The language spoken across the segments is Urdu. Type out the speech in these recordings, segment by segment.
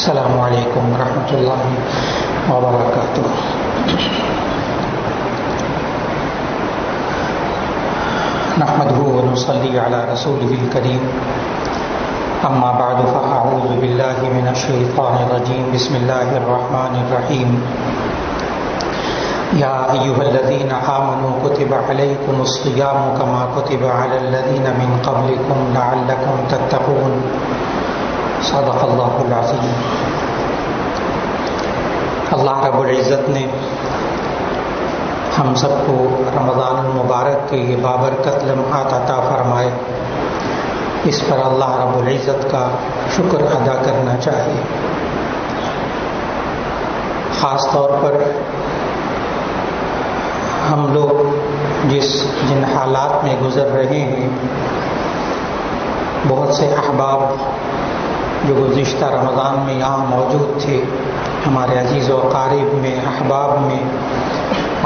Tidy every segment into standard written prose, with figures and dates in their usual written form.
السلام علیکم ورحمۃ اللہ وبرکاتہ۔ نحمده ونصلي على رسوله الكريم، اما بعد فاعوذ بالله من الشیطان الرجیم، بسم اللہ الرحمن الرحیم۔ یا ایھا الذین آمنوا کتب علیکم الصیام کما کتب علی الذین من قبلکم لعلکم تتقون۔ صدق اللہ العظیم۔ اللہ رب العزت نے ہم سب کو رمضان المبارک کے یہ بابرکت لمحات عطا فرمائے، اس پر اللہ رب العزت کا شکر ادا کرنا چاہیے۔ خاص طور پر ہم لوگ جن حالات میں گزر رہے ہیں، بہت سے احباب جو گزشتہ رمضان میں یہاں موجود تھے، ہمارے عزیز و اقارب میں، احباب میں،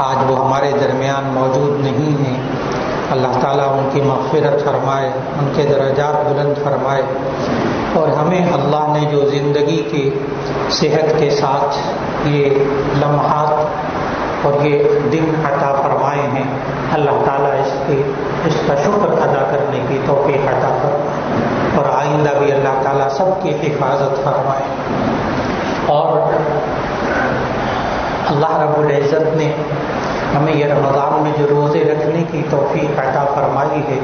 آج وہ ہمارے درمیان موجود نہیں ہیں۔ اللہ تعالیٰ ان کی مغفرت فرمائے، ان کے درجات بلند فرمائے، اور ہمیں اللہ نے جو زندگی کی صحت کے ساتھ یہ لمحات اور یہ دن عطا فرمائے ہیں، اللہ تعالیٰ اس کا شکر ادا کرنے کی توفیق عطا فرمائے، اور آئندہ بھی اللہ تعالیٰ سب کی حفاظت فرمائے۔ اور اللہ رب العزت نے ہمیں یہ رمضان میں جو روزے رکھنے کی توفیق عطا فرمائی ہے،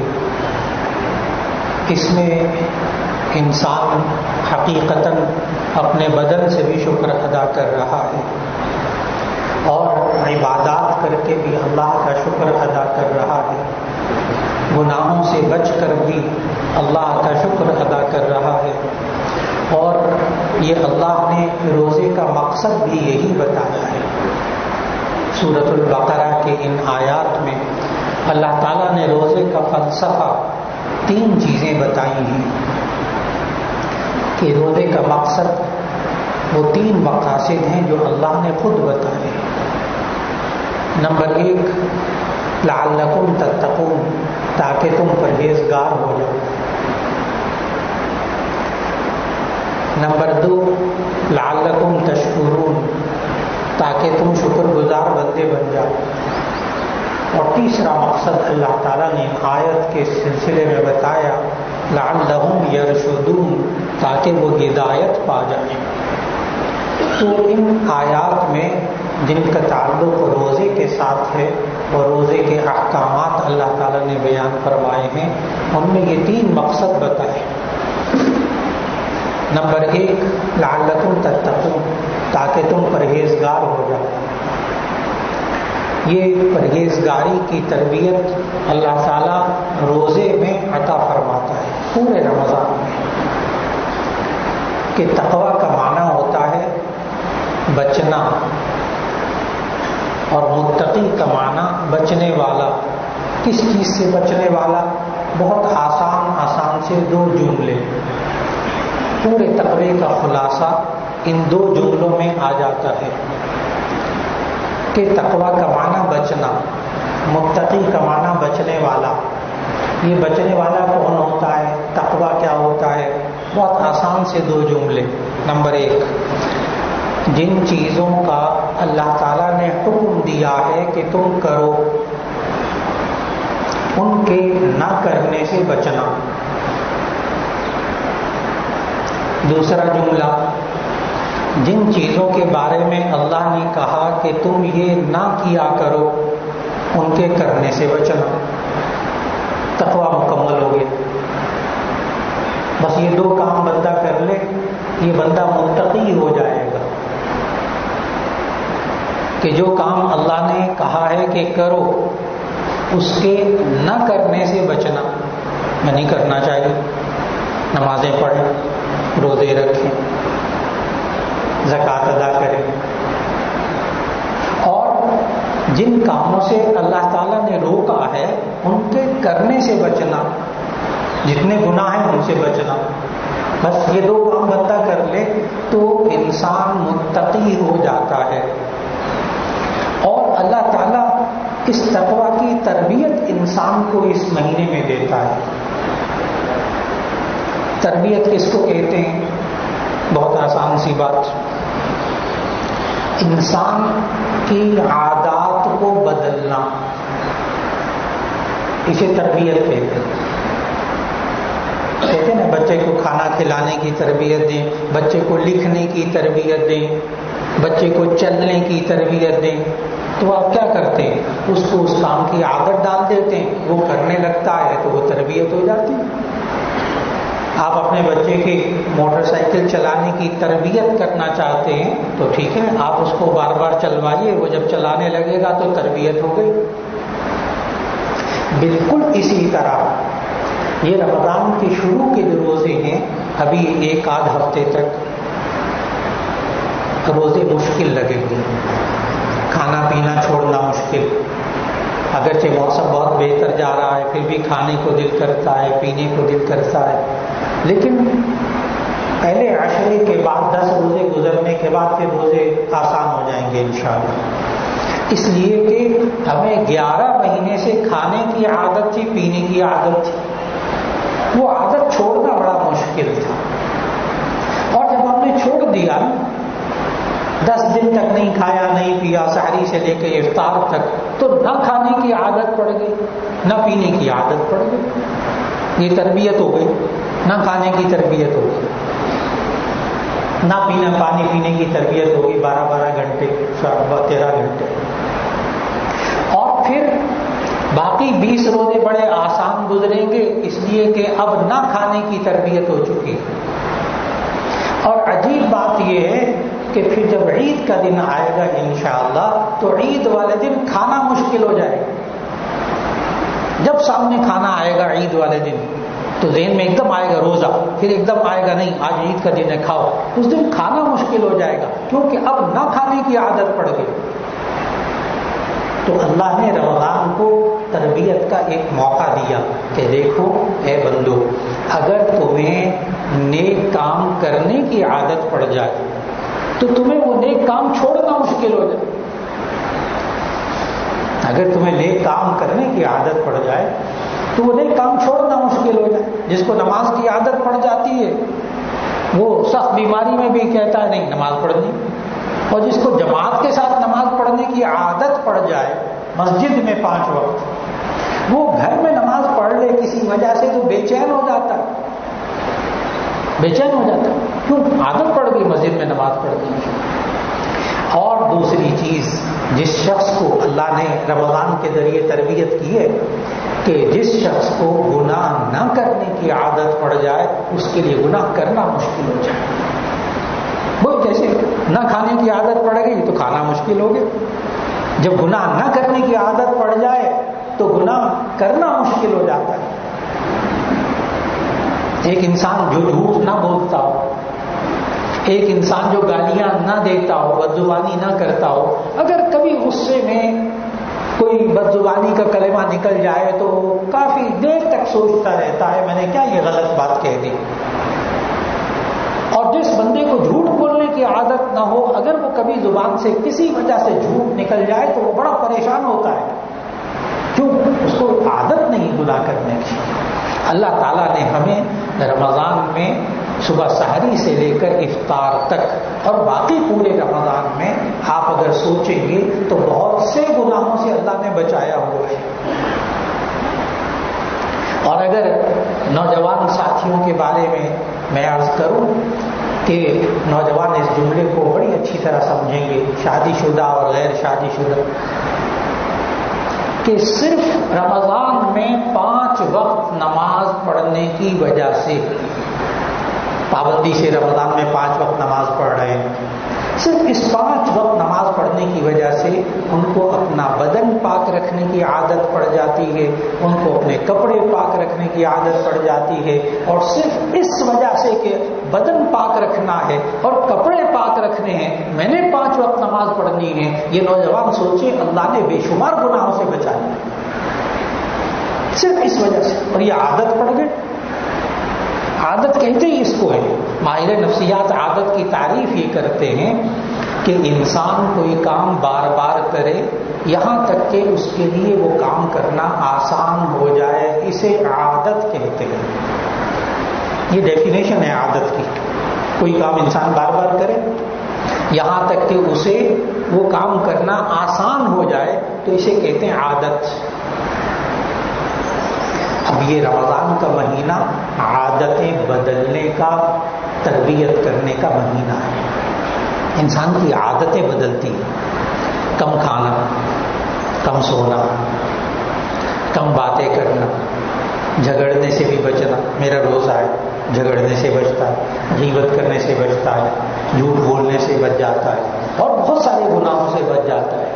اس میں انسان حقیقتاً اپنے بدن سے بھی شکر ادا کر رہا ہے، اور عبادات کر کے بھی اللہ کا شکر ادا کر رہا ہے، گناہوں سے بچ کر بھی اللہ کا شکر ادا کر رہا ہے۔ اور یہ اللہ نے روزے کا مقصد بھی یہی بتایا ہے۔ سورۃ البقرہ کے ان آیات میں اللہ تعالیٰ نے روزے کا فلسفہ 3 چیزیں بتائی ہیں کہ روزے کا مقصد، وہ 3 مقاصد ہیں جو اللہ نے خود بتائے۔ نمبر 1، لعلکم تتقون، تاکہ تم پرہیزگار ہو جاؤ۔ نمبر 2، لعلکم تشکرون، تاکہ تم شکر گزار بندے بن جاؤ۔ اور تیسرا مقصد اللہ تعالیٰ نے آیت کے سلسلے میں بتایا، لعلہم یرشدون، تاکہ وہ ہدایت پا جائیں۔ تو ان آیات میں جن کا تعلق روزے کے ساتھ ہے اور روزے کے احکامات اللہ تعالیٰ نے بیان فرمائے ہیں، ان میں یہ 3 مقصد بتائے۔ نمبر 1، لعلکم تتقون، تاکہ تم پرہیزگار ہو جاؤ۔ یہ پرہیزگاری کی تربیت اللہ تعالیٰ روزے میں عطا فرماتا ہے، پورے رمضان میں، کہ تقویٰ کا معنی ہوتا ہے بچنا، اور متقی کا معنی بچنے والا۔ کس چیز سے بچنے والا؟ بہت آسان سے 2 جملے، پورے تقوی کا خلاصہ ان 2 جملوں میں آ جاتا ہے کہ تقویٰ کا معنی بچنا، متقی کا معنی بچنے والا۔ یہ بچنے والا کون ہوتا ہے؟ تقویٰ کیا ہوتا ہے؟ بہت آسان سے 2 جملے۔ نمبر 1، جن چیزوں کا اللہ تعالیٰ نے حکم دیا ہے کہ تم کرو، ان کے نہ کرنے سے بچنا۔ دوسرا جملہ، جن چیزوں کے بارے میں اللہ نے کہا کہ تم یہ نہ کیا کرو، ان کے کرنے سے بچنا۔ تقویٰ مکمل ہو گیا۔ بس یہ 2 کام بندہ کر لے، یہ بندہ متقی ہو جائے گا، کہ جو کام اللہ نے کہا ہے کہ کرو، اس کے نہ کرنے سے بچنا، نہیں کرنا چاہیے۔ نمازیں پڑھیں، روزے رکھیں، زکوٰۃ ادا کریں، اور جن کاموں سے اللہ تعالیٰ نے روکا ہے ان کے کرنے سے بچنا، جتنے گناہ ہیں ان سے بچنا۔ بس یہ 2 کام بندہ کر لے تو انسان متقی ہو جاتا ہے، اور اللہ تعالیٰ اس تقویٰ کی تربیت انسان کو اس مہینے میں دیتا ہے۔ تربیت کس کو کہتے ہیں؟ بہت آسان سی بات، انسان کی عادات کو بدلنا، اسے تربیت کہتے ہیں۔ کہتے ہیں نا بچے کو کھانا کھلانے کی تربیت دیں، بچے کو لکھنے کی تربیت دیں، بچے کو چلنے کی تربیت دیں، تو آپ کیا کرتے ہیں؟ اس کو اس کام کی عادت ڈال دیتے ہیں، وہ کرنے لگتا ہے تو وہ تربیت ہو جاتی ہے۔ آپ اپنے بچے کی موٹر سائیکل چلانے کی تربیت کرنا چاہتے ہیں تو ٹھیک ہے، آپ اس کو بار بار چلوائیے، وہ جب چلانے لگے گا تو تربیت ہو گئی۔ بالکل اسی طرح یہ رمضان کے شروع کے جو روزے ہیں، ابھی ایک آدھ ہفتے تک روزے مشکل لگیں گے، کھانا پینا چھوڑنا مشکل، اگرچہ موسم بہت بہتر جا رہا ہے پھر بھی کھانے کو دل کرتا ہے، پینے کو دل کرتا ہے، لیکن پہلے عشرے کے بعد 10 روزے گزرنے کے بعد پھر روزے آسان ہو جائیں گے انشاءاللہ۔ اس لیے کہ ہمیں 11 مہینے سے کھانے کی عادت تھی، پینے کی عادت تھی، وہ عادت چھوڑنا بڑا مشکل تھا، اور جب ہم نے چھوڑ دیا 10 دن تک نہیں کھایا نہیں پیا، سحری سے لے کے افطار تک، تو نہ کھانے کی عادت پڑ گئی، نہ پینے کی عادت پڑ گئی، یہ تربیت ہو گئی، نہ کھانے کی تربیت ہو گئی، نہ پینا پانی پینے کی تربیت ہوگی 12 گھنٹے 13 گھنٹے، اور پھر باقی 20 روزے بڑے آسان گزریں گے، اس لیے کہ اب نہ کھانے کی تربیت ہو چکی ہے۔ اور عجیب بات یہ ہے کہ پھر جب عید کا دن آئے گا انشاءاللہ تو عید والے دن کھانا مشکل ہو جائے گا۔ جب سامنے کھانا آئے گا عید والے دن تو ذہن میں ایک دم آئے گا روزہ، پھر ایک دم آئے گا نہیں آج عید کا دن ہے کھاؤ، اس دن کھانا مشکل ہو جائے گا کیونکہ اب نہ کھانے کی عادت پڑ گئی۔ تو اللہ نے رمضان کو تربیت کا ایک موقع دیا کہ دیکھو اے بندو، اگر تمہیں نیک کام کرنے کی عادت پڑ جائے تو تمہیں وہ نیک کام چھوڑنا مشکل ہو جائے۔ اگر تمہیں نیک کام کرنے کی عادت پڑ جائے تو وہ نیک کام چھوڑنا مشکل ہو جائے۔ جس کو نماز کی عادت پڑ جاتی ہے وہ سخت بیماری میں بھی کہتا ہے نہیں نماز پڑھنی، اور جس کو جماعت کے ساتھ نماز پڑھنے کی عادت پڑ جائے مسجد میں 5 وقت، وہ گھر میں نماز پڑھ لے کسی وجہ سے تو بے چین ہو جاتا ہے، بے چین ہو جاتا ہے، کیوں؟ عادت پڑ گئی مسجد میں نماز پڑھنے کی۔ اور دوسری چیز جس شخص کو اللہ نے رمضان کے ذریعے تربیت کی ہے کہ جس شخص کو گناہ نہ کرنے کی عادت پڑ جائے اس کے لیے گناہ کرنا مشکل ہو جائے۔ وہ جیسے نہ کھانے کی عادت پڑ گئی تو کھانا مشکل ہو گیا، جب گناہ نہ کرنے کی عادت پڑ جائے تو گناہ کرنا مشکل ہو جاتا ہے۔ ایک انسان جو جھوٹ نہ بولتا ہو، ایک انسان جو گالیاں نہ دیتا ہو، بدزبانی نہ کرتا ہو، اگر کبھی غصے میں کوئی بدزبانی کا کلمہ نکل جائے تو کافی دیر تک سوچتا رہتا ہے میں نے کیا یہ غلط بات کہہ دی۔ اور جس بندے کو جھوٹ بولنے کی عادت نہ ہو، اگر وہ کبھی زبان سے کسی وجہ سے جھوٹ نکل جائے تو وہ بڑا پریشان ہوتا ہے، کیوں؟ اس کو عادت نہیں گناہ کرنے کی۔ اللہ تعالیٰ نے ہمیں رمضان میں صبح سحری سے لے کر افطار تک اور باقی پورے رمضان میں آپ اگر سوچیں گے تو بہت سے گناہوں سے اللہ نے بچایا ہوا ہے۔ اور اگر نوجوان ساتھیوں کے بارے میں عرض کروں کہ نوجوان اس جملے کو بڑی اچھی طرح سمجھیں گے، شادی شدہ اور غیر شادی شدہ، کہ صرف رمضان میں 5 وقت نماز پڑھنے کی وجہ سے، پابندی سے رمضان میں 5 وقت نماز پڑھ رہے ہیں، صرف اس 5 وقت نماز پڑھنے کی وجہ سے ان کو اپنا بدن پاک رکھنے کی عادت پڑ جاتی ہے، ان کو اپنے کپڑے پاک رکھنے کی عادت پڑ جاتی ہے، اور صرف اس وجہ سے کہ بدن پاک رکھنا ہے اور کپڑے پاک رکھنے ہیں میں نے 5 وقت نماز پڑھنی ہے، یہ نوجوان سوچے اللہ نے بے شمار گناہوں سے بچایا صرف اس وجہ سے، اور یہ عادت پڑ گئی۔ عادت کہتے ہی اس کو ہے، ماہر نفسیات عادت کی تعریف یہ کرتے ہیں کہ انسان کوئی کام بار بار کرے یہاں تک کہ اس کے لیے وہ کام کرنا آسان ہو جائے، اسے عادت کہتے ہیں۔ یہ ڈیفینیشن ہے عادت کی۔ کوئی کام انسان بار بار کرے یہاں تک کہ اسے وہ کام کرنا آسان ہو جائے تو اسے کہتے ہیں عادت. اب یہ رمضان کا مہینہ عادتیں بدلنے کا، تربیت کرنے کا مہینہ ہے. انسان کی عادتیں بدلتی ہیں. کم کھانا، کم سونا، کم باتیں کرنا، جھگڑنے سے بھی بچنا. میرا روزہ ہے، جھگڑنے سے بچتا ہے، غیبت کرنے سے بچتا ہے، جھوٹ بولنے سے بچ جاتا ہے، اور بہت سارے گناہوں سے بچ جاتا ہے.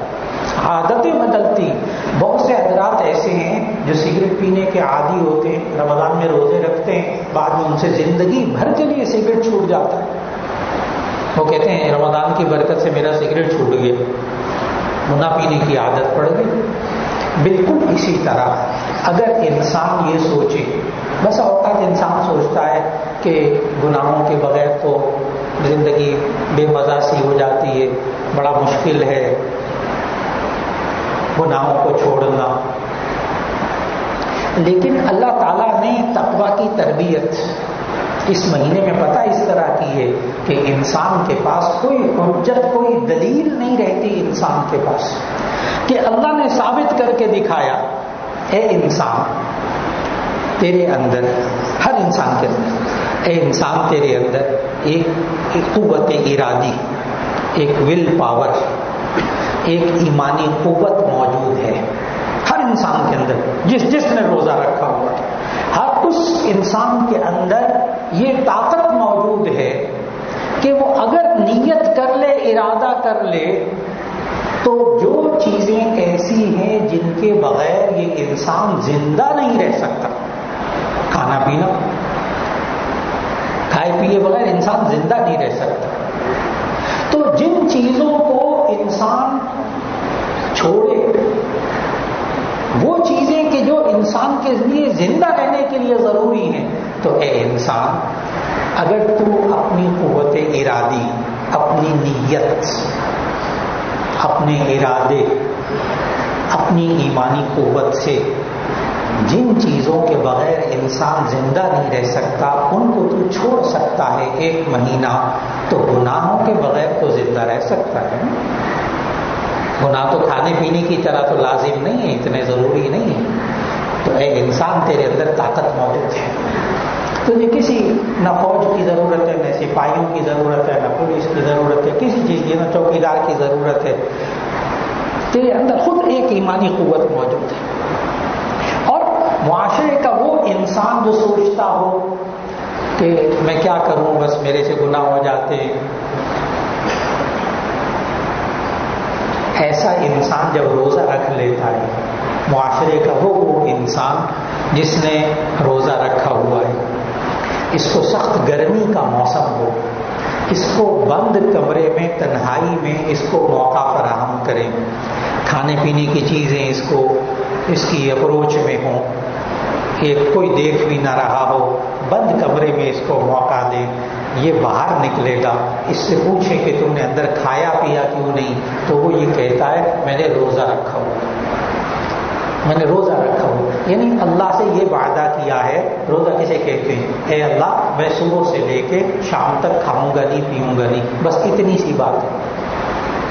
عادتیں بدلتی. بہت سے حضرات ایسے ہیں جو سگریٹ پینے کے عادی ہوتے ہیں، رمضان میں روزے رکھتے ہیں، بعد میں ان سے زندگی بھر کے لیے سگریٹ چھوٹ جاتا ہے. وہ کہتے ہیں رمضان کی برکت سے میرا سگریٹ چھوٹ گیا، نہ پینے کی عادت پڑ گئی. بالکل اسی طرح اگر انسان یہ سوچے، بس اوقات انسان سوچتا ہے کہ گناہوں کے بغیر تو زندگی بے مزہ سی ہو جاتی ہے، بڑا مشکل ہے گناہوں کو چھوڑنا. لیکن اللہ تعالیٰ نے تقویٰ کی تربیت اس مہینے میں پتہ اس طرح کی ہے کہ انسان کے پاس کوئی حجت، کوئی دلیل نہیں رہتی انسان کے پاس، کہ اللہ نے ثابت کر کے دکھایا اے انسان تیرے اندر، ہر انسان کے اندر، اے انسان تیرے اندر ایک قوت ارادی، ایک ول پاور، ایک ایمانی قوت موجود ہے. ہر انسان کے اندر، جس نے روزہ رکھا ہوا ہے، ہر اس انسان کے اندر یہ طاقت موجود ہے کہ وہ اگر نیت کر لے، ارادہ کر لے، تو جو چیزیں ایسی ہیں جن کے بغیر یہ انسان زندہ نہیں رہ سکتا، کھانا پینا، کھائے پیے بغیر انسان زندہ نہیں رہ سکتا. تو جن چیزوں کو انسان چھوڑے، وہ چیزیں کہ جو انسان کے لیے زندہ رہنے کے لیے ضروری ہیں، تو اے انسان اگر تو اپنی قوت ارادی، اپنی نیت، اپنے ارادے، اپنی ایمانی قوت سے جن چیزوں کے بغیر انسان زندہ نہیں رہ سکتا ان کو تو چھوڑ سکتا ہے ایک مہینہ، تو گناہوں کے بغیر تو زندہ رہ سکتا ہے. گناہ تو کھانے پینے کی طرح تو لازم نہیں ہے، اتنے ضروری نہیں ہے. تو اے انسان تیرے اندر طاقت موجود ہے. تجھے کسی نہ فوج کی ضرورت ہے، نہ سپاہیوں کی ضرورت ہے، نہ پولیس کی ضرورت ہے، کسی چیز کی، نہ چوکیدار کی ضرورت ہے. تیرے اندر خود ایک ایمانی قوت موجود ہے. اور معاشرے کا وہ انسان جو سوچتا ہو کہ میں کیا کروں، بس میرے سے گناہ ہو جاتے ہیں، ایسا انسان جب روزہ رکھ لیتا ہے، معاشرے کا وہ انسان جس نے روزہ رکھا ہوا ہے، اس کو سخت گرمی کا موسم ہو، اس کو بند کمرے میں تنہائی میں اس کو موقع فراہم کریں، کھانے پینے کی چیزیں اس کی اپروچ میں ہوں، کہ کوئی دیکھ بھی نہ رہا ہو، بند کمرے میں اس کو موقع دیں. یہ باہر نکلے گا، اس سے پوچھے کہ تم نے اندر کھایا پیا کیوں نہیں، تو وہ یہ کہتا ہے میں نے روزہ رکھا ہوا، میں نے روزہ رکھا ہوا. یعنی اللہ سے یہ وعدہ کیا ہے. روزہ کسے کہتے ہیں؟ اے اللہ میں صبح سے لے کے شام تک کھاؤں گا نہیں، پیوں گا نہیں، بس اتنی سی بات ہے.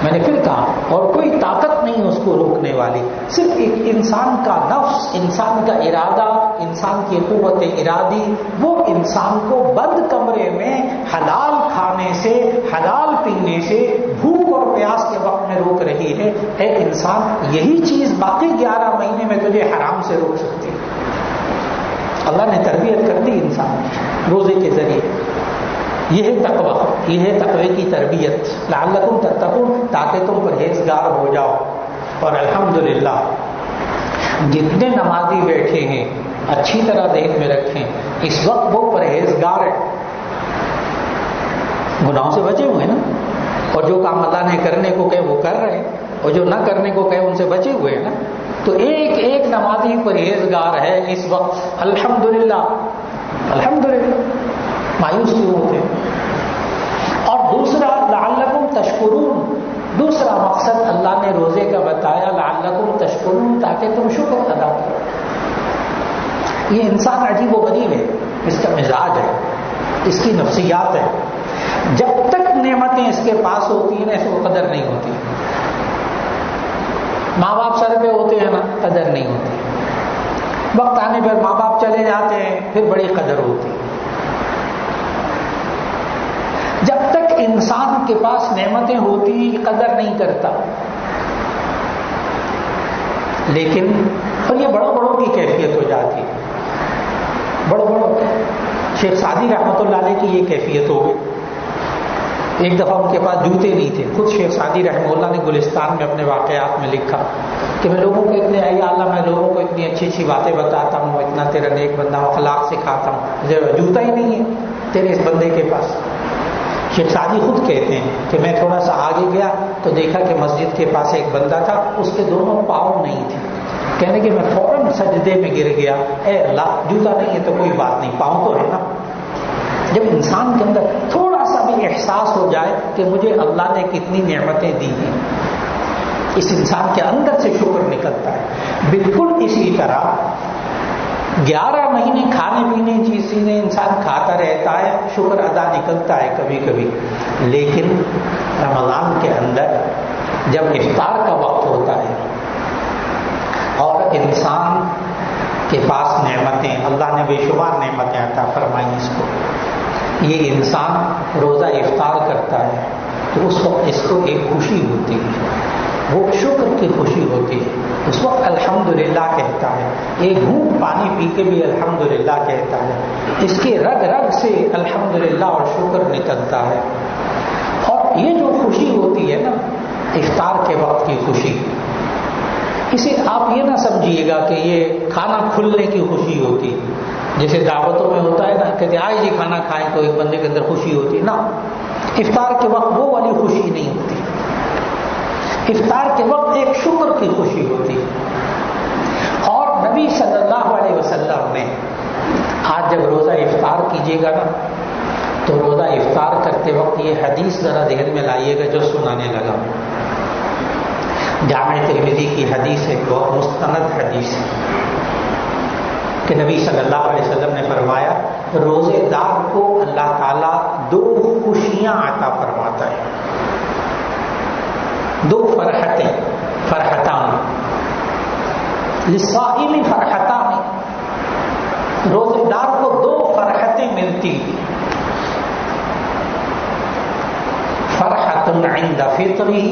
میں نے پھر کہا، اور کوئی طاقت نہیں اس کو روکنے والی، صرف ایک انسان کا نفس، انسان کا ارادہ، انسان کی قوت ارادی، وہ انسان کو بند کمرے میں حلال کھانے سے، حلال پینے سے، بھوک اور پیاس کے وقت میں روک رہی ہے. اے انسان یہی چیز باقی 11 مہینے میں تجھے حرام سے روک سکتی ہے. اللہ نے تربیت کر دی انسان روزے کے ذریعے. یہ ہے تقویٰ، یہ ہے تقوی کی تربیت. لعلکم تتقون، تاکہ تم پرہیزگار ہو جاؤ. اور الحمدللہ جتنے نمازی بیٹھے ہیں اچھی طرح ذہن میں رکھیں، اس وقت وہ پرہیزگار ہیں، گناہوں سے بچے ہوئے نا، اور جو کام اللہ نے کرنے کو کہے وہ کر رہے ہیں، اور جو نہ کرنے کو کہے ان سے بچے ہوئے ہیں نا. تو ایک ایک نمازی پرہیزگار ہے اس وقت. الحمدللہ الحمدللہ. مایوس کیوں ہوتے ہیں؟ اور دوسرا لعلکم تشکرون، دوسرا مقصد اللہ نے روزے کا بتایا لعلکم تشکرون، تاکہ تم شکر ادا کرو. یہ انسان عجیب و غریب ہے، اس کا مزاج ہے، اس کی نفسیات ہے. جب تک نعمتیں اس کے پاس ہوتی ہیں نا اس کو قدر نہیں ہوتی. ماں باپ سر پہ ہوتے ہیں نا قدر نہیں ہوتی. وقت آنے پر ماں باپ چلے جاتے ہیں پھر بڑی قدر ہوتی. جب تک انسان کے پاس نعمتیں ہوتی قدر نہیں کرتا. لیکن اور یہ بڑوں بڑوں کی کیفیت ہو جاتی ہے. بڑوں شیخ سعدی رحمۃ اللہ علیہ کی یہ کیفیت ہو گئی. ایک دفعہ ان کے پاس جوتے نہیں تھے. خود شیخ سعدی رحمہ اللہ نے گلستان میں اپنے واقعات میں لکھا کہ میں لوگوں کو اتنے یا اللہ میں لوگوں کو اتنی اچھی اچھی باتیں بتاتا ہوں, اتنا تیرا نیک بندہ اخلاق سکھاتا ہوں, جوتا ہی نہیں ہے تیرے اس بندے کے پاس. شیخ سعدی خود کہتے ہیں کہ میں تھوڑا سا آگے گیا تو دیکھا کہ مسجد کے پاس ایک بندہ تھا, اس کے دونوں پاؤں نہیں تھے. کہنے کہ میں فوراً سجدے میں گر گیا, اے اللہ جوتا نہیں ہے تو کوئی بات نہیں, پاؤں تو ہے نا. جب انسان کے اندر تھوڑا سا بھی احساس ہو جائے کہ مجھے اللہ نے کتنی نعمتیں دی ہیں, اس انسان کے اندر سے شکر نکلتا ہے. بالکل اسی طرح 11 مہینے کھانے پینے چیزیں انسان کھاتا رہتا ہے, شکر ادا نکلتا ہے کبھی کبھی. لیکن رمضان کے اندر جب افطار کا وقت ہوتا ہے اور انسان کے پاس نعمتیں, اللہ نے بے شمار نعمتیں عطا فرمائی اس کو, یہ انسان روزہ افطار کرتا ہے تو اس وقت اس کو ایک خوشی ہوتی ہے, وہ شکر کی خوشی ہوتی ہے. اس وقت الحمدللہ کہتا ہے, ایک گھونٹ پانی پی کے بھی الحمدللہ کہتا ہے. اس کے رگ رگ سے الحمدللہ اور شکر نکلتا ہے. اور یہ جو خوشی ہوتی ہے نا افطار کے وقت کی خوشی, اسے آپ یہ نہ سمجھیے گا کہ یہ کھانا کھلنے کی خوشی ہوتی, جیسے دعوتوں میں ہوتا ہے نا کہ آئے جی کھانا کھائیں تو ایک بندے کے اندر خوشی ہوتی ہے. نہ, افطار کے وقت وہ والی خوشی نہیں ہوتی. افطار کے وقت ایک شکر کی خوشی ہوتی. اور نبی صلی اللہ علیہ وسلم نے آج جب روزہ افطار کیجیے گا نا تو روزہ افطار کرتے وقت یہ حدیث ذرا ذہن میں لائیے گا جو سنانے لگا. جامع ترمذی کی حدیث ہے, بہت مستند حدیث ہے کہ نبی صلی اللہ علیہ وسلم نے فرمایا روزے دار کو اللہ تعالیٰ 2 خوشیاں عطا فرماتا ہے, 2 فرحتیں, فرحتان للصائم فرحتان, روزے دار کو 2 فرحتیں ملتی, فرحۃ عند فطرہ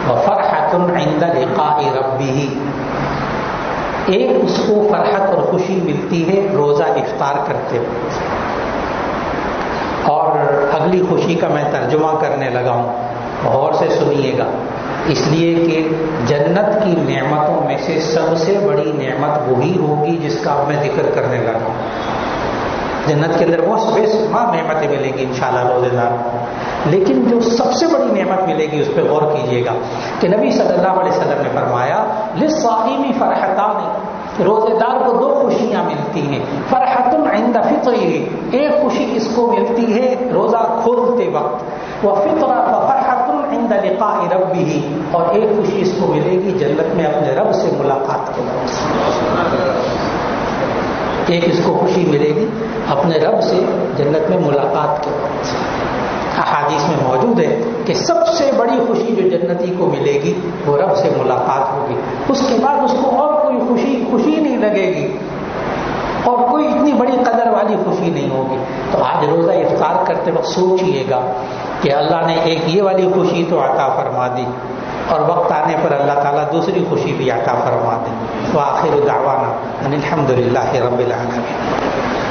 وفرحۃ عند لقاء ربہ. ایک اس کو فرحت اور خوشی ملتی ہے روزہ افطار کرتے وقت, اور اگلی خوشی کا میں ترجمہ کرنے لگا ہوں, غور سے سنیے گا, اس لیے کہ جنت کی نعمتوں میں سے سب سے بڑی نعمت وہی ہوگی جس کا اب میں ذکر کرنے لگا ہوں. جنت کے اندر بہت بے شمار نعمتیں ملیں گی انشاءاللہ روزے دار, لیکن جو سب سے بڑی نعمت ملے گی اس پہ غور کیجیے گا کہ نبی صلی اللہ علیہ وسلم نے فرمایا للصائم فرحتان, روزے دار کو 2 خوشیاں ملتی ہیں. فرحۃ عند فطرہ, ایک خوشی اس کو ملتی ہے روزہ کھولتے وقت, وفرحۃ عند لقاء ربہ, اور ایک خوشی اس کو ملے گی جنت میں اپنے رب سے ملاقات کے وقت. ایک اس کو خوشی ملے گی اپنے رب سے جنت میں ملاقات کے وقت. احادیث میں موجود ہے کہ سب سے بڑی خوشی جو جنتی کو ملے گی وہ رب سے ملاقات ہوگی. اس کے بعد اس کو اور کوئی خوشی نہیں لگے گی, اور کوئی اتنی بڑی قدر والی خوشی نہیں ہوگی. تو آج روزہ افطار کرتے وقت سوچئے گا کہ اللہ نے ایک یہ والی خوشی تو عطا فرما دی, اور وقت آنے پر اللہ تعالیٰ دوسری خوشی بھی عطا فرما دے. وآخر دعوانا ان الحمد للہ رب العالمین.